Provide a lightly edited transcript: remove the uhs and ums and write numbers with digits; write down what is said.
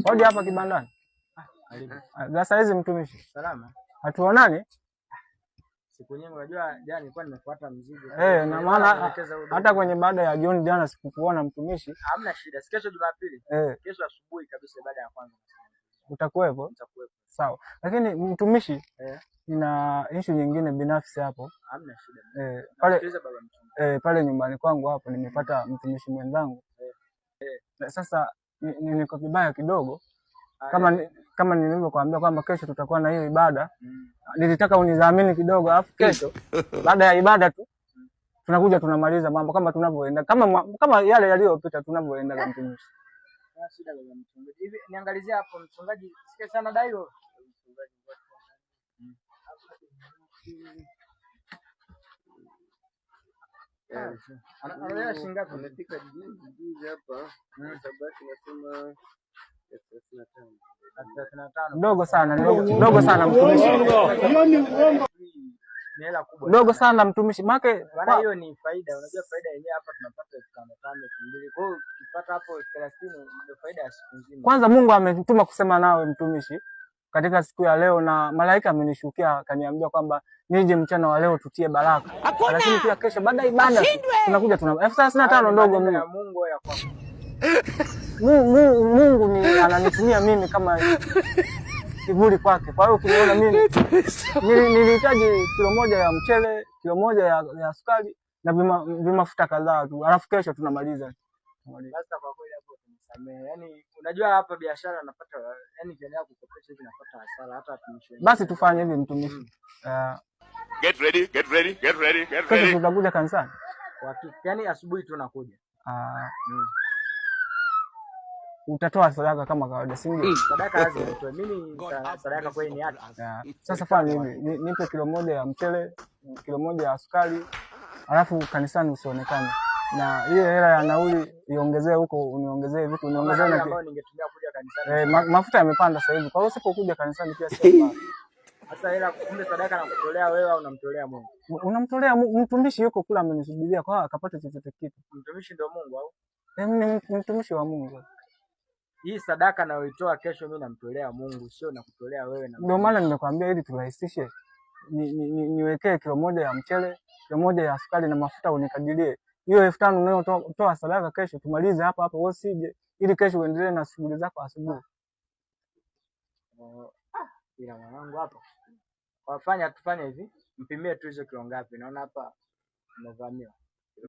Hodi hapa kibandani. Karibu. Sasa hizi mtumishi. Salama. Hatuonani? Siku nyingi unajua jana nilikuwa nimefuata mzigo. Na maana hata kwenye baada ya jioni jana sikukuona mtumishi. Hamna shida. Kesho Jumapili. Kesho asubuhi kabisa baada ya kwanza. Utakuwepo? Nitakuwepo. Sawa. Lakini mtumishi, nina issue nyingine binafsi hapo. Hamna shida. Pale nyumbani kwangu hapo nimepata mtumishi mwenzangu. Sasa niko vibaya kidogo. Kama nilivyokuambia kwamba kesho tutakuwa na hiyo ibada. Nilitaka unidhamini kidogo, alafu kesho baada ya ibada tu tunakuja tunamaliza mambo kama tunavyoenda, kama yale yaliyopita tunavyoenda kwa mtumishi. Shida baba mchungaji. Hivi niangalizie hapo mchungaji, sikia sana dai hiyo. Anaelewa shinga tumefika juzi hapa. Sabaki nasema 35. Ndogo sana mtumishi. Ni hela kubwa. Ndogo sana mtumishi. Maana hiyo ni faida. Unajua faida yenyewe hapa tunapata 5,000. Kwa hiyo ukipata hapo 30 ndio faida ya siku nzima. Kwanza Mungu ametuma kusema nawe mtumishi katika siku ya leo, na malaika amenishukia akaniambia kwamba nije mchana wa leo tutie baraka. Lakini pia kesho baada ya ibada tunakuja 35 ndogo mimi. Mungu ya kwako. Mungu ni ananitumia mimi kama kivuli kwake. Kwa hiyo ukiniona mimi nilihitaji kilo moja ya mchele, kilo moja ya sukari na vimafuta kadhaa tu. Alafu kesho tunamaliza. Sasa kwa kweli hapo tunisamehe. Yaani unajua hapa biashara napata, yaani kiendelea kukopesha hivi napata hasara hata tumishe. Basi tufanye hivi mtumishi. Get ready. Kesho tutakuja kanisani. Yaani asubuhi tunakuja. Utatoa sadaka kama kawaida, si ndio? Sadaka lazima utoe. Mimi sadaka kweli ni haki. Sasa fanya hivi, nipe kilo moja ya mchele, kilo moja ya sukari, alafu kanisani usionekane. Na hiyo hela ya nauli iongezee huko, uniongezee vitu, uniongezee na ambao ningetumia kuja kanisani. Mafuta yamepanda sasa hivi. Kwa hiyo usipokuja kanisani pia sio. Sasa hela kumbe sadaka na kutolea wewe au unamtolea Mungu? Unamtolea mtumishi, yuko kula amenisubiria kwa akapata chochote kitu. Mtumishi ndio Mungu au? Ni mtumishi wa Mungu. Hii sadaka nayoitoa kesho mimi namtolea Mungu, sio nakutolea wewe na. Ndio maana nimekwambia ili turahisishe. Niwekee kilo moja ya mchele, kilo moja ya sukari na mafuta unikadirie. Hiyo 5,000 unayotoa sadaka kesho tumalize hapa wewe usije ili kesho uendelee na shughuli zako asubuhi. Ila mwanangu hapa. Tufanye hivi, mpimie tu hizo kilo ngapi. Naona hapa umevamiwa.